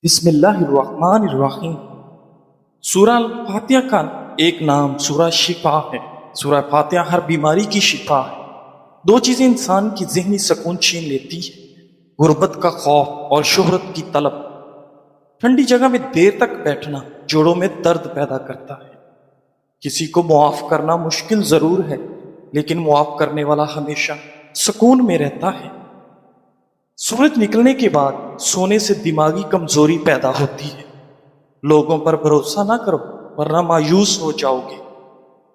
بسم اللہ الرحمن الرحیم۔ سورہ الفاتحہ کا ایک نام سورہ شفا ہے۔ سورہ فاتحہ ہر بیماری کی شفا ہے۔ دو چیزیں انسان کی ذہنی سکون چھین لیتی ہے، غربت کا خوف اور شہرت کی طلب۔ ٹھنڈی جگہ میں دیر تک بیٹھنا جوڑوں میں درد پیدا کرتا ہے۔ کسی کو معاف کرنا مشکل ضرور ہے، لیکن معاف کرنے والا ہمیشہ سکون میں رہتا ہے۔ سورج نکلنے کے بعد سونے سے دماغی کمزوری پیدا ہوتی ہے۔ لوگوں پر بھروسہ نہ کرو ورنہ مایوس ہو جاؤ گے۔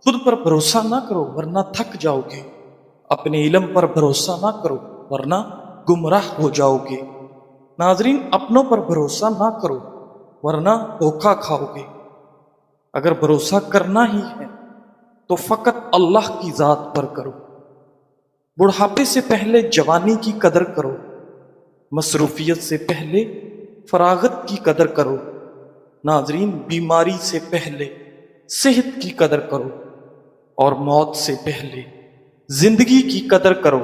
خود پر بھروسہ نہ کرو ورنہ تھک جاؤ گے۔ اپنے علم پر بھروسہ نہ کرو ورنہ گمراہ ہو جاؤ گے۔ ناظرین، اپنوں پر بھروسہ نہ کرو ورنہ دھوکہ کھاؤ گے۔ اگر بھروسہ کرنا ہی ہے تو فقط اللہ کی ذات پر کرو۔ بڑھاپے سے پہلے جوانی کی قدر کرو، مصروفیت سے پہلے فراغت کی قدر کرو۔ ناظرین، بیماری سے پہلے صحت کی قدر کرو اور موت سے پہلے زندگی کی قدر کرو۔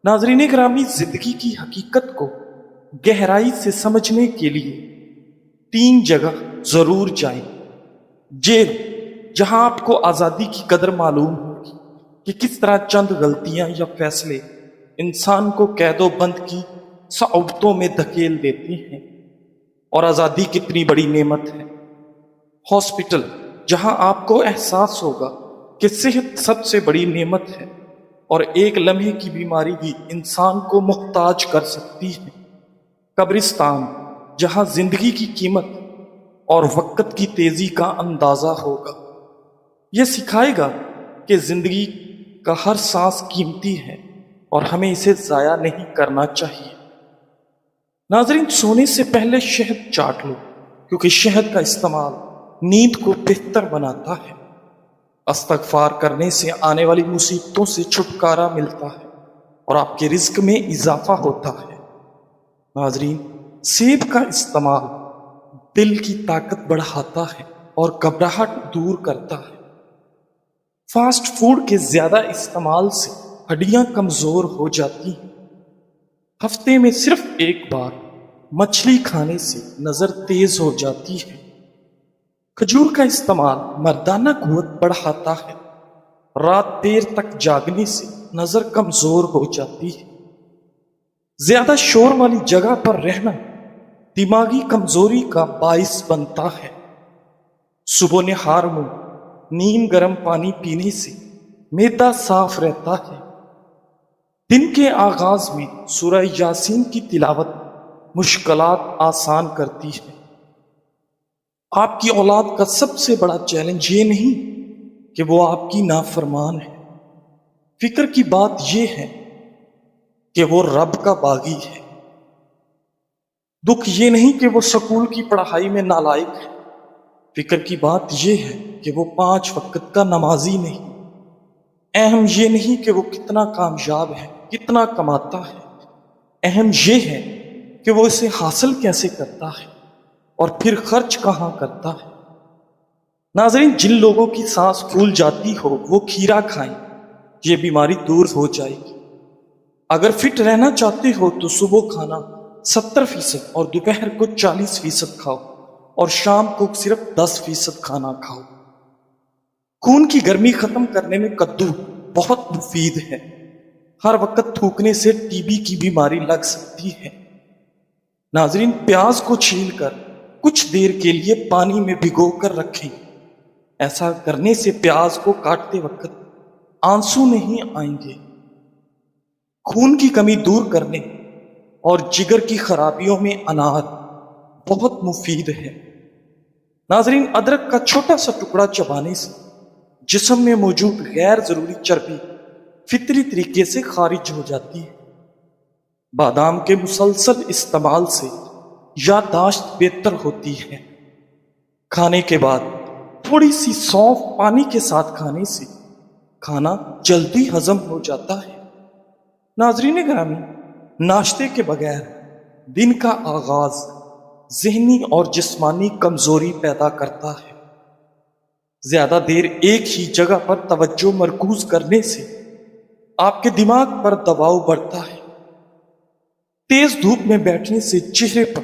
ناظرین گرامی، زندگی کی حقیقت کو گہرائی سے سمجھنے کے لیے 3 جگہ ضرور جائیں۔ جیل، جہاں آپ کو آزادی کی قدر معلوم ہوگی کہ کس طرح چند غلطیاں یا فیصلے انسان کو قید و بند کی صعوبتوں میں دھکیل دیتے ہیں اور آزادی کتنی بڑی نعمت ہے۔ ہاسپٹل، جہاں آپ کو احساس ہوگا کہ صحت سب سے بڑی نعمت ہے اور ایک لمحے کی بیماری بھی انسان کو محتاج کر سکتی ہے۔ قبرستان، جہاں زندگی کی قیمت اور وقت کی تیزی کا اندازہ ہوگا۔ یہ سکھائے گا کہ زندگی کا ہر سانس قیمتی ہے اور ہمیں اسے ضائع نہیں کرنا چاہیے۔ ناظرین، سونے سے پہلے شہد چاٹ لو، کیونکہ شہد کا استعمال نیند کو بہتر بناتا ہے۔ استغفار کرنے سے آنے والی مصیبتوں سے چھٹکارا ملتا ہے اور آپ کے رزق میں اضافہ ہوتا ہے۔ ناظرین، سیب کا استعمال دل کی طاقت بڑھاتا ہے اور گھبراہٹ دور کرتا ہے۔ فاسٹ فوڈ کے زیادہ استعمال سے ہڈیاں کمزور ہو جاتی ہیں۔ ہفتے میں صرف ایک بار مچھلی کھانے سے نظر تیز ہو جاتی ہے۔ کھجور کا استعمال مردانہ قوت بڑھاتا ہے۔ رات دیر تک جاگنے سے نظر کمزور ہو جاتی ہے۔ زیادہ شور والی جگہ پر رہنا دماغی کمزوری کا باعث بنتا ہے۔ صبح نہار میں نیم گرم پانی پینے سے معدہ صاف رہتا ہے۔ دن کے آغاز میں سورہ یاسین کی تلاوت مشکلات آسان کرتی ہے۔ آپ کی اولاد کا سب سے بڑا چیلنج یہ نہیں کہ وہ آپ کی نافرمان ہے، فکر کی بات یہ ہے کہ وہ رب کا باغی ہے۔ دکھ یہ نہیں کہ وہ سکول کی پڑھائی میں نالائق ہے، فکر کی بات یہ ہے کہ وہ 5 وقت کا نمازی نہیں۔ اہم یہ نہیں کہ وہ کتنا کامیاب ہے، کتنا کماتا ہے، اہم یہ ہے کہ وہ اسے حاصل کیسے کرتا ہے اور پھر خرچ کہاں کرتا ہے۔ ناظرین، جن لوگوں کی سانس پھول جاتی ہو وہ کھیرا کھائیں، یہ بیماری دور ہو جائے گی۔ اگر فٹ رہنا چاہتے ہو تو صبح کھانا 70% اور دوپہر کو 40% کھاؤ اور شام کو صرف 10% کھانا کھاؤ۔ خون کی گرمی ختم کرنے میں کدو بہت مفید ہے۔ ہر وقت تھوکنے سے ٹی بی کی بیماری لگ سکتی ہے۔ ناظرین، پیاز کو چھیل کر کچھ دیر کے لیے پانی میں بھگو کر رکھیں۔ ایسا کرنے سے پیاز کو کاٹتے وقت آنسو نہیں آئیں گے۔ خون کی کمی دور کرنے اور جگر کی خرابیوں میں انار بہت مفید ہے۔ ناظرین، ادرک کا چھوٹا سا ٹکڑا چبانے سے جسم میں موجود غیر ضروری چربی فطری طریقے سے خارج ہو جاتی ہے۔ بادام کے مسلسل استعمال سے یادداشت بہتر ہوتی ہے۔ کھانے کے بعد تھوڑی سی سونف پانی کے ساتھ کھانے سے کھانا جلدی ہضم ہو جاتا ہے۔ ناظرین گرامی، ناشتے کے بغیر دن کا آغاز ذہنی اور جسمانی کمزوری پیدا کرتا ہے۔ زیادہ دیر ایک ہی جگہ پر توجہ مرکوز کرنے سے آپ کے دماغ پر دباؤ بڑھتا ہے۔ تیز دھوپ میں بیٹھنے سے چہرے پر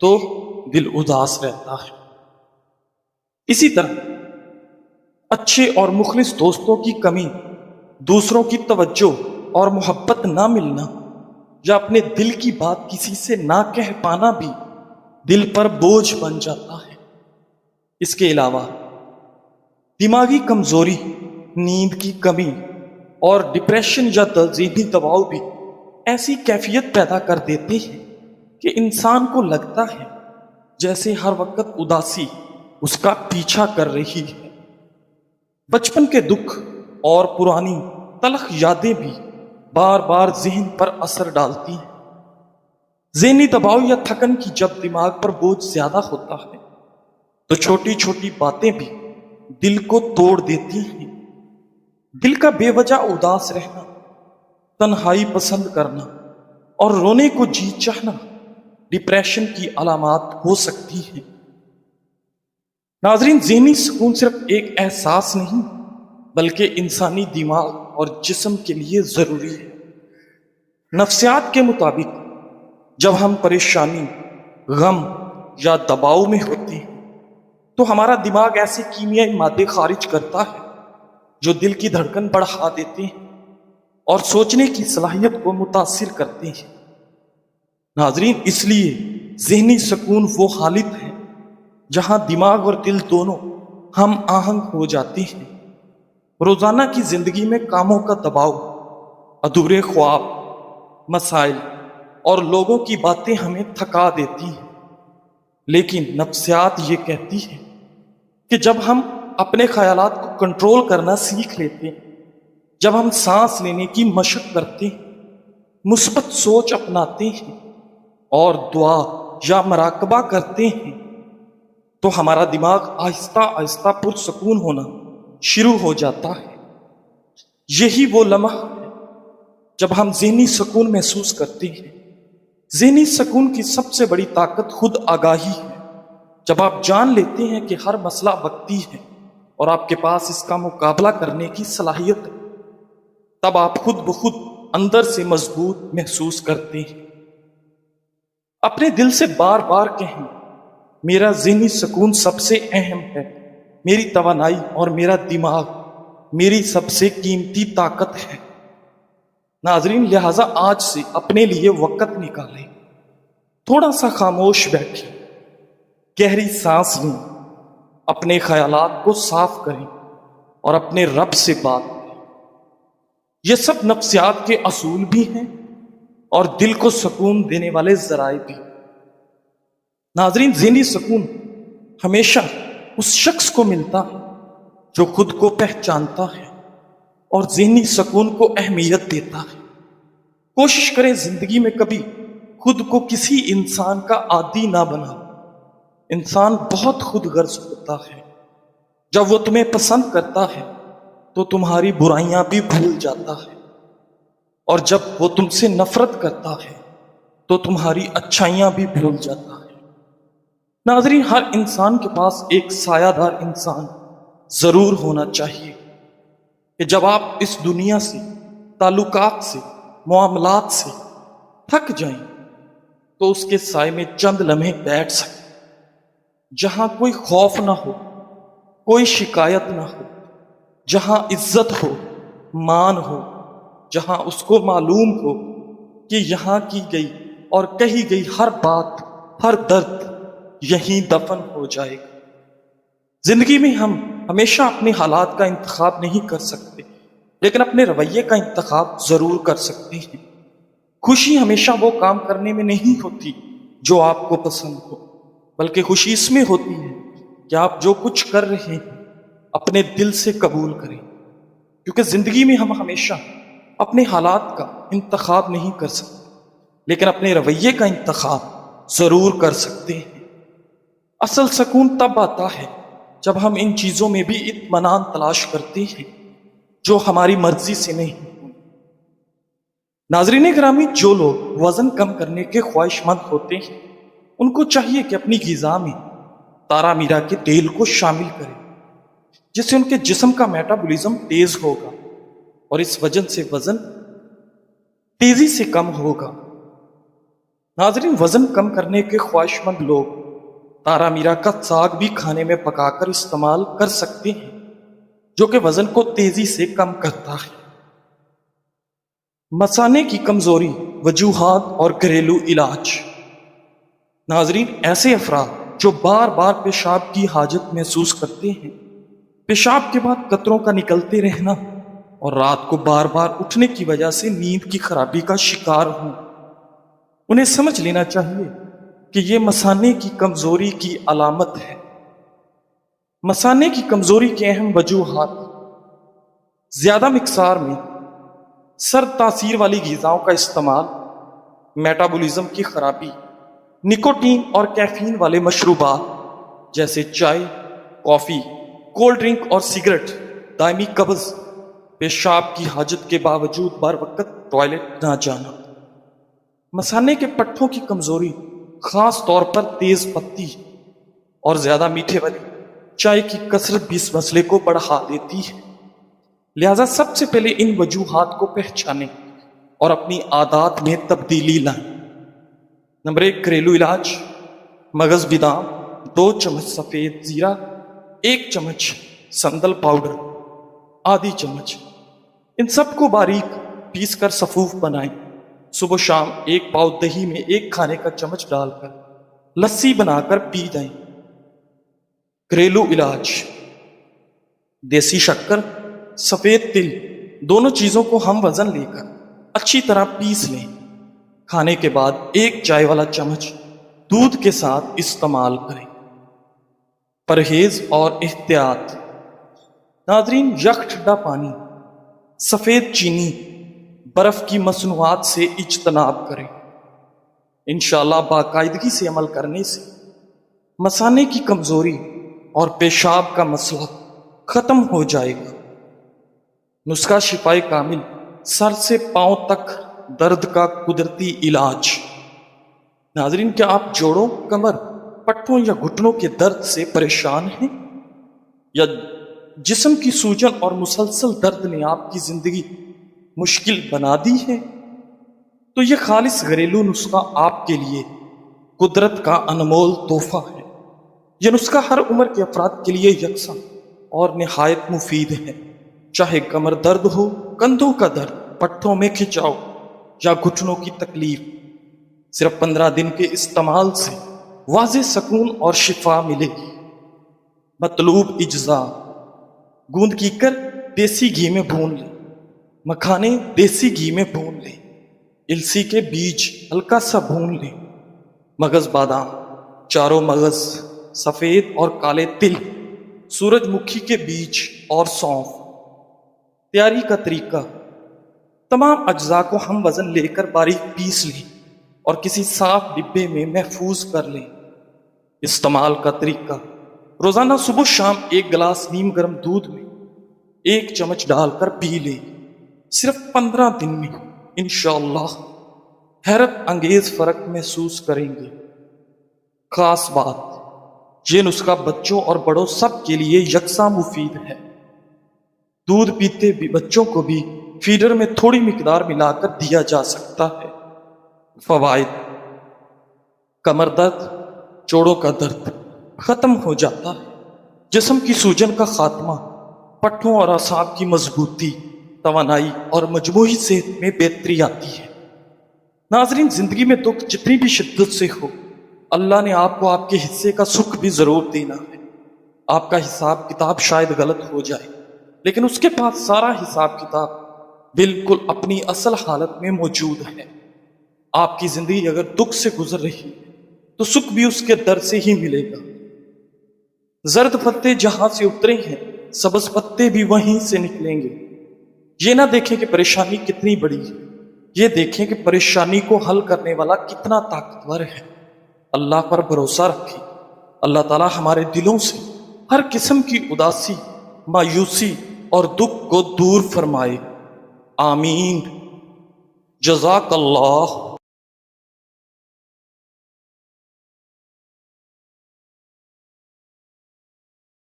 تو دل اداس رہتا ہے۔ اسی طرح اچھے اور مخلص دوستوں کی کمی، دوسروں کی توجہ اور محبت نہ ملنا، یا اپنے دل کی بات کسی سے نہ کہہ پانا بھی دل پر بوجھ بن جاتا ہے۔ اس کے علاوہ دماغی کمزوری، نیند کی کمی اور ڈپریشن یا ذہنی دباؤ بھی ایسی کیفیت پیدا کر دیتے ہیں کہ انسان کو لگتا ہے جیسے ہر وقت اداسی اس کا پیچھا کر رہی ہے۔ بچپن کے دکھ اور پرانی تلخ یادیں بھی بار بار ذہن پر اثر ڈالتی ہیں۔ ذہنی دباؤ یا تھکن کی جب دماغ پر بوجھ زیادہ ہوتا ہے تو چھوٹی چھوٹی باتیں بھی دل کو توڑ دیتی ہیں۔ دل کا بے وجہ اداس رہنا، تنہائی پسند کرنا اور رونے کو جی چاہنا ڈپریشن کی علامات ہو سکتی ہیں۔ ناظرین، ذہنی سکون صرف ایک احساس نہیں بلکہ انسانی دماغ اور جسم کے لیے ضروری ہے۔ نفسیات کے مطابق جب ہم پریشانی، غم یا دباؤ میں ہوتے ہیں تو ہمارا دماغ ایسے کیمیائی مادے خارج کرتا ہے جو دل کی دھڑکن بڑھا دیتے ہیں اور سوچنے کی صلاحیت کو متاثر کرتے ہیں۔ ناظرین، اس لیے ذہنی سکون وہ حالت ہے جہاں دماغ اور دل دونوں ہم آہنگ ہو جاتے ہیں۔ روزانہ کی زندگی میں کاموں کا دباؤ، ادھورے خواب، مسائل اور لوگوں کی باتیں ہمیں تھکا دیتی ہیں، لیکن نفسیات یہ کہتی ہے کہ جب ہم اپنے خیالات کو کنٹرول کرنا سیکھ لیتے ہیں، جب ہم سانس لینے کی مشق کرتے ہیں، مثبت سوچ اپناتے ہیں اور دعا یا مراقبہ کرتے ہیں تو ہمارا دماغ آہستہ آہستہ پرسکون ہونا شروع ہو جاتا ہے۔ یہی وہ لمحہ ہے جب ہم ذہنی سکون محسوس کرتے ہیں۔ ذہنی سکون کی سب سے بڑی طاقت خود آگاہی ہے۔ جب آپ جان لیتے ہیں کہ ہر مسئلہ وقتی ہے اور آپ کے پاس اس کا مقابلہ کرنے کی صلاحیت ہے، تب آپ خود بخود اندر سے مضبوط محسوس کرتے ہیں۔ اپنے دل سے بار بار کہیں، میرا ذہنی سکون سب سے اہم ہے، میری توانائی اور میرا دماغ میری سب سے قیمتی طاقت ہے۔ ناظرین، لہٰذا آج سے اپنے لیے وقت نکالیں، تھوڑا سا خاموش بیٹھیں، گہری سانس لیں، اپنے خیالات کو صاف کریں اور اپنے رب سے بات کریں۔ یہ سب نفسیات کے اصول بھی ہیں اور دل کو سکون دینے والے ذرائع بھی۔ ناظرین، ذہنی سکون ہمیشہ اس شخص کو ملتا ہے جو خود کو پہچانتا ہے اور ذہنی سکون کو اہمیت دیتا ہے۔ کوشش کریں زندگی میں کبھی خود کو کسی انسان کا عادی نہ بنا۔ انسان بہت خود غرض ہوتا ہے۔ جب وہ تمہیں پسند کرتا ہے تو تمہاری برائیاں بھی بھول جاتا ہے، اور جب وہ تم سے نفرت کرتا ہے تو تمہاری اچھائیاں بھی بھول جاتا ہے۔ ناظرین، ہر انسان کے پاس ایک سایہ دار انسان ضرور ہونا چاہیے کہ جب آپ اس دنیا سے، تعلقات سے، معاملات سے تھک جائیں تو اس کے سائے میں چند لمحے بیٹھ سکیں، جہاں کوئی خوف نہ ہو، کوئی شکایت نہ ہو، جہاں عزت ہو، مان ہو، جہاں اس کو معلوم ہو کہ یہاں کی گئی اور کہی گئی ہر بات، ہر درد یہیں دفن ہو جائے گا۔ زندگی میں ہم ہمیشہ اپنے حالات کا انتخاب نہیں کر سکتے، لیکن اپنے رویے کا انتخاب ضرور کر سکتے ہیں۔ خوشی ہمیشہ وہ کام کرنے میں نہیں ہوتی جو آپ کو پسند ہو، بلکہ خوشی اس میں ہوتی ہے کہ آپ جو کچھ کر رہے ہیں اپنے دل سے قبول کریں، کیونکہ زندگی میں ہم ہمیشہ اپنے حالات کا انتخاب نہیں کر سکتے، لیکن اپنے رویے کا انتخاب ضرور کر سکتے ہیں۔ اصل سکون تب آتا ہے جب ہم ان چیزوں میں بھی اطمینان تلاش کرتے ہیں جو ہماری مرضی سے نہیں۔ ناظرین گرامی، جو لوگ وزن کم کرنے کے خواہش مند ہوتے ہیں ان کو چاہیے کہ اپنی غذا میں تارا میرا کے تیل کو شامل کریں، جس سے ان کے جسم کا میٹابولزم تیز ہوگا اور اس وجہ سے وزن تیزی سے کم ہوگا۔ ناظرین، وزن کم کرنے کے خواہش مند لوگ تارا میرا کا ساگ بھی کھانے میں پکا کر استعمال کر سکتے ہیں، جو کہ وزن کو تیزی سے کم کرتا ہے۔ مثانے کی کمزوری، وجوہات اور گھریلو علاج۔ ناظرین، ایسے افراد جو بار بار پیشاب کی حاجت محسوس کرتے ہیں، پیشاب کے بعد قطروں کا نکلتے رہنا اور رات کو بار بار اٹھنے کی وجہ سے نیند کی خرابی کا شکار ہوں، انہیں سمجھ لینا چاہیے کہ یہ مثانے کی کمزوری کی علامت ہے۔ مثانے کی کمزوری کے اہم وجوہات: زیادہ مقدار میں سرد تاثیر والی غذاؤں کا استعمال، میٹابولزم کی خرابی، نکوٹین اور کیفین والے مشروبات جیسے چائے، کافی، کولڈ ڈرنک اور سگریٹ، دائمی قبض، پیشاب کی حاجت کے باوجود بر وقت ٹوائلٹ نہ جانا۔ مثانے کے پٹھوں کی کمزوری خاص طور پر تیز پتی اور زیادہ میٹھے والی چائے کی کثرت بھی اس مسئلے کو بڑھا دیتی ہے۔ لہذا سب سے پہلے ان وجوہات کو پہچانیں اور اپنی عادات میں تبدیلی لائیں۔ نمبر 1، گھریلو علاج: مغز بادام، 2 چمچ سفید زیرہ، 1 چمچ سندل پاؤڈر، آدھی چمچ، ان سب کو باریک پیس کر سفوف بنائیں۔ صبح شام 1 پاؤ دہی میں 1 کھانے کا چمچ ڈال کر لسی بنا کر پی جائیں۔ گھریلو علاج: دیسی شکر، سفید تل، دونوں چیزوں کو ہم وزن لے کر اچھی طرح پیس لیں۔ کھانے کے بعد 1 چائے والا چمچ دودھ کے ساتھ استعمال کریں۔ پرہیز اور احتیاط: ناظرین، یک ٹھنڈا پانی، سفید چینی، برف کی مصنوعات سے اجتناب کریں۔ انشاءاللہ باقاعدگی سے عمل کرنے سے مثانے کی کمزوری اور پیشاب کا مسئلہ ختم ہو جائے گا۔ نسخہ شفائے کامل، سر سے پاؤں تک درد کا قدرتی علاج۔ ناظرین، کیا آپ جوڑوں، کمر، پٹھوں یا گھٹنوں کے درد سے پریشان ہیں، یا جسم کی سوجن اور مسلسل درد نے آپ کی زندگی مشکل بنا دی ہے؟ تو یہ خالص گھریلو نسخہ آپ کے لیے قدرت کا انمول تحفہ ہے۔ یہ نسخہ ہر عمر کے افراد کے لیے یکساں اور نہایت مفید ہے، چاہے کمر درد ہو، کندھوں کا درد، پٹھوں میں کھچاؤ یا گھٹنوں کی تکلیف۔ صرف 15 دن کے استعمال سے واضح سکون اور شفا ملے گی۔ مطلوب اجزاء: گوند کیکر دیسی گھی میں بھون لیں، مکھانے دیسی گھی میں بھون لیں، السی کے بیج ہلکا سا بھون لیں، مغز بادام، چاروں مغز، سفید اور کالے تل، سورج مکھی کے بیج اور سونف۔ تیاری کا طریقہ: تمام اجزاء کو ہم وزن لے کر باریک پیس لیں اور کسی صاف ڈبے میں محفوظ کر لیں۔ استعمال کا طریقہ: روزانہ صبح شام 1 گلاس نیم گرم دودھ میں 1 چمچ ڈال کر پی لیں۔ صرف 15 دن میں انشاءاللہ حیرت انگیز فرق محسوس کریں گے۔ خاص بات: یہ نسخہ بچوں اور بڑوں سب کے لیے یکساں مفید ہے۔ دودھ پیتے بھی بچوں کو بھی فیڈر میں تھوڑی مقدار ملا کر دیا جا سکتا ہے۔ فوائد: کمر درد، جوڑوں کا درد ختم ہو جاتا ہے، جسم کی سوجن کا خاتمہ، پٹھوں اور اعصاب کی مضبوطی، توانائی اور مجموعی صحت میں بہتری آتی ہے۔ ناظرین، زندگی میں دکھ جتنی بھی شدت سے ہو، اللہ نے آپ کو آپ کے حصے کا سکھ بھی ضرور دینا ہے۔ آپ کا حساب کتاب شاید غلط ہو جائے، لیکن اس کے پاس سارا حساب کتاب بالکل اپنی اصل حالت میں موجود ہے۔ آپ کی زندگی اگر دکھ سے گزر رہی ہے تو سکھ بھی اس کے در سے ہی ملے گا۔ زرد پتے جہاں سے اترے ہیں، سبز پتے بھی وہیں سے نکلیں گے۔ یہ نہ دیکھیں کہ پریشانی کتنی بڑی ہے، یہ دیکھیں کہ پریشانی کو حل کرنے والا کتنا طاقتور ہے۔ اللہ پر بھروسہ رکھیں۔ اللہ تعالی ہمارے دلوں سے ہر قسم کی اداسی، مایوسی اور دکھ کو دور فرمائے۔ آمین۔ جزاک اللہ۔